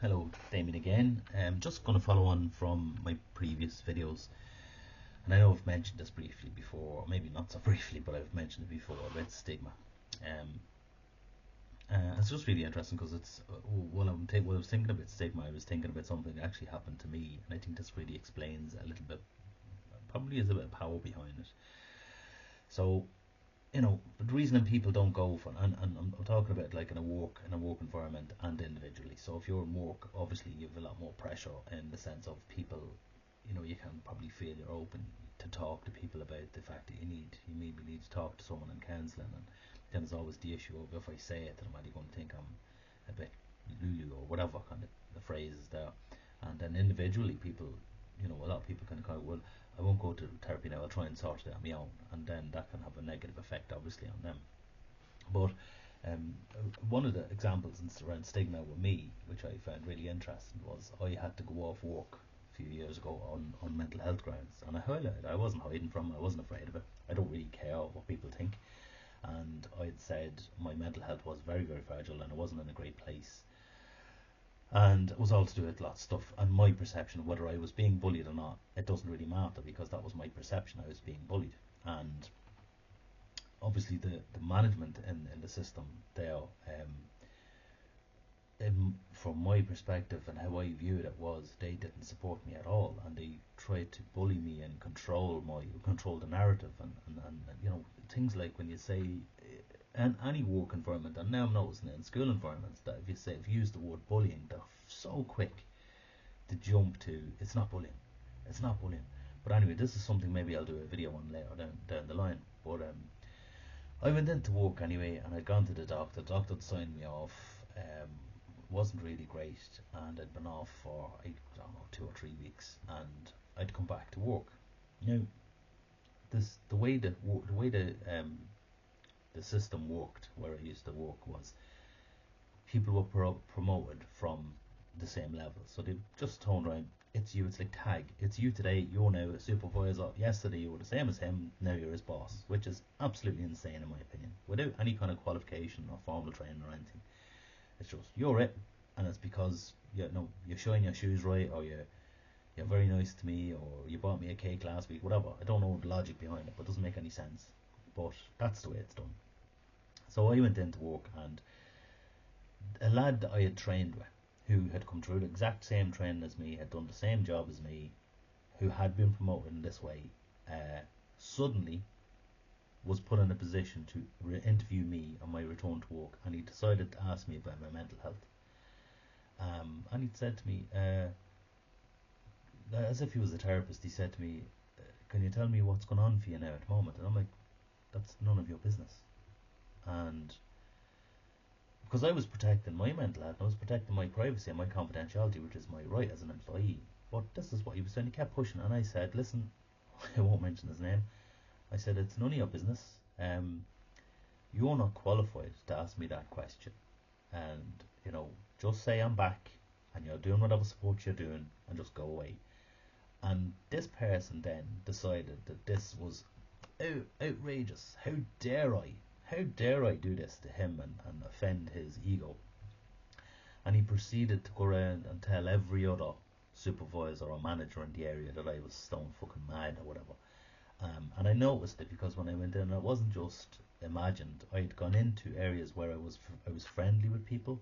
Hello, Damien again. Just going to follow on from my previous videos, and I know I've mentioned this briefly before, or maybe not so briefly, but I've mentioned it before about stigma. Um, it's just really interesting because it's while I was thinking about stigma, I was thinking about something that actually happened to me, and I think this really explains a little bit, probably is a bit of power behind it. So the reason that people don't go for, and I'm talking about like in a work environment and individually. So if you're in work, obviously you have a lot more pressure in the sense of people. You can probably feel you're open to talk to people about the fact that you maybe need to talk to someone in counselling, and then there's always the issue of if I say it, then am I going to think I'm a bit lulu or whatever kind of the phrase is there. And then individually, people, a lot of people can kind of, well, I won't go to therapy now, I'll try and sort it out on my own, and then that can have a negative effect obviously on them. But um, one of the examples around stigma with me, which I found really interesting, was I had to go off work a few years ago on mental health grounds, and I wasn't hiding from it, I wasn't afraid of it, I don't really care what people think, and I'd said my mental health was very, very fragile and I wasn't in a great place, and it was all to do with lots of stuff. And my perception of whether I was being bullied or not, it doesn't really matter because that was my perception. I was being bullied, and obviously the management in the system there, from my perspective and how I viewed it, was they didn't support me at all, and they tried to bully me and control the narrative, and things like when you say in any work environment, and now I'm noticing it in school environments, that if you use the word bullying, they're so quick to jump to it's not bullying. But anyway, this is something maybe I'll do a video on later down the line. But I went into work anyway, and I'd gone to the doctor. The doctor had signed me off. Wasn't really great, and I'd been off for I don't know 2 or 3 weeks, and I'd come back to work. Now, the system worked where I used to work was people were promoted from the same level. So they just turned around, it's you, it's like tag, it's you today, you're now a supervisor, yesterday you were the same as him, now you're his boss, which is absolutely insane in my opinion, without any kind of qualification or formal training or anything. It's just, you're it, and it's because you're showing your shoes right, or you're very nice to me, or you bought me a cake last week, whatever. I don't know the logic behind it, but it doesn't make any sense. But that's the way it's done. So I went into work, and a lad that I had trained with, who had come through the exact same training as me, had done the same job as me, who had been promoted in this way, suddenly was put in a position to interview me on my return to work, and he decided to ask me about my mental health. And he said to me, as if he was a therapist, he said to me, "Can you tell me what's going on for you now at the moment?" And I'm like, "That's none of your business." And because I was protecting my mental health, I was protecting my privacy and my confidentiality, which is my right as an employee. But this is what he was saying. He kept pushing, and I said, "Listen, I won't mention his name. I said, it's none of your business. You're not qualified to ask me that question. And, just say I'm back and you're doing whatever support you're doing and just go away." And this person then decided that this was outrageous. How dare I? How dare I do this to him and offend his ego? And he proceeded to go around and tell every other supervisor or manager in the area that I was stone fucking mad or whatever. And I noticed it because when I went in, it wasn't just imagined. I'd gone into areas where I was friendly with people,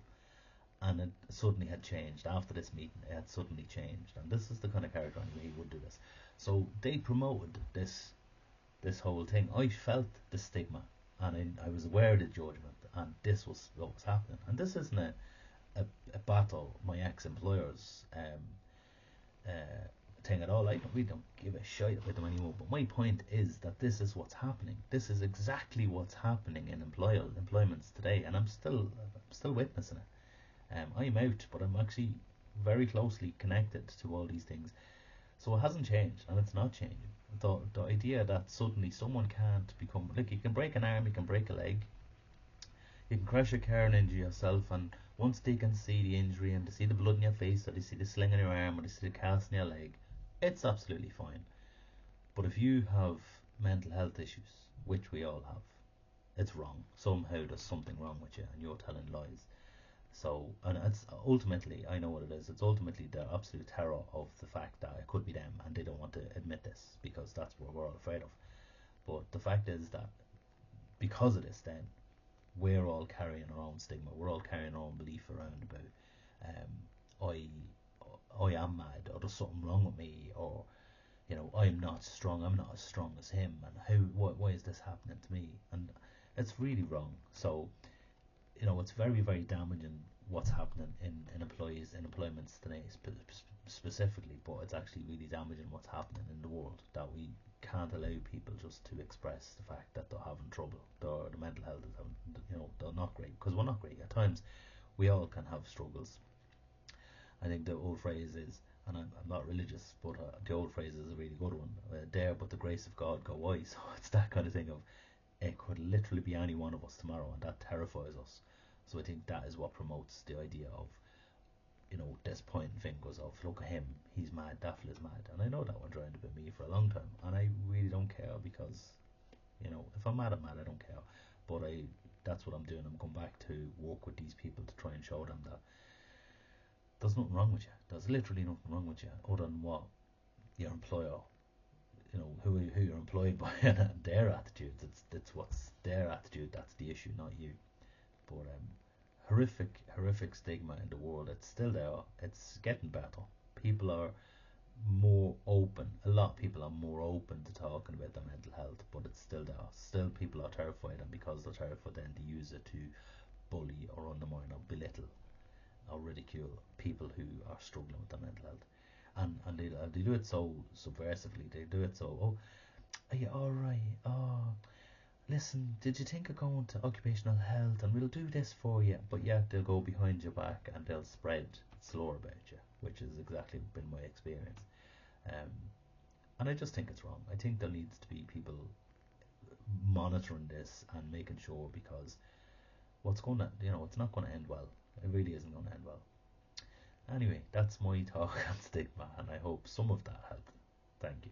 and it suddenly had changed after this meeting. It had suddenly changed, and this is the kind of character anyway he would do this. So they promoted this whole thing. I felt the stigma, and I was aware of the judgment, and this was what was happening. And this isn't a battle my ex-employers thing at all. We don't give a shit about them anymore. But my point is that this is what's happening. This is exactly what's happening in employments today, and I'm still witnessing it. I'm out, but I'm actually very closely connected to all these things. So it hasn't changed, and it's not changing. The idea that suddenly someone can't become, like, you can break an arm, you can break a leg, you can crash a car and injure yourself, and once they can see the injury and they see the blood in your face, or they see the sling in your arm, or they see the cast in your leg, it's absolutely fine. But if you have mental health issues, which we all have, it's wrong. Somehow there's something wrong with you and you're telling lies. So, and it's ultimately, I know what it is. It's ultimately the absolute terror of the fact that it could be them, and they don't want to admit this because that's what we're all afraid of. But the fact is that because of this, then we're all carrying our own stigma. We're all carrying our own belief around about I I am mad, or there's something wrong with me, or I'm not strong. I'm not as strong as him, and why is this happening to me? And it's really wrong. So it's very, very damaging what's happening in employees in employments today, specifically. But it's actually really damaging what's happening in the world, that we can't allow people just to express the fact that they're having trouble, their mental health is having, they're not great, because we're not great at times. We all can have struggles. I think the old phrase is, and I'm not religious, but the old phrase is a really good one. Dare but the grace of God go I. So it's that kind of thing of, it could literally be any one of us tomorrow, and that terrifies us. So I think that is what promotes the idea of, this pointing fingers of, look at him, he's mad, that fella's mad. And I know that went around about me for a long time, and I really don't care, because, if I'm mad, I'm mad, I don't care. But that's what I'm doing. I'm going back to work with these people to try and show them that there's nothing wrong with you. There's literally nothing wrong with you, other than what your employer, who you're employed by, and their attitudes. It's what's their attitude that's the issue, not you. But horrific stigma in the world. It's still there. It's getting better. People are more open. A lot of people are more open to talking about their mental health, but it's still there. Still, people are terrified, and because they're terrified, then to use it to bully or undermine or belittle or ridicule people who are struggling with their mental health. And they do it so subversively. They do it so, oh, are you all right? Oh, listen, did you think of going to occupational health, and we'll do this for you? But yet they'll go behind your back and they'll spread slur about you, which has exactly been my experience. And I just think it's wrong. I think there needs to be people monitoring this and making sure, because it's not going to end well. It really isn't going to end well. Anyway, that's my talk on stigma, and I hope some of that helped. Thank you.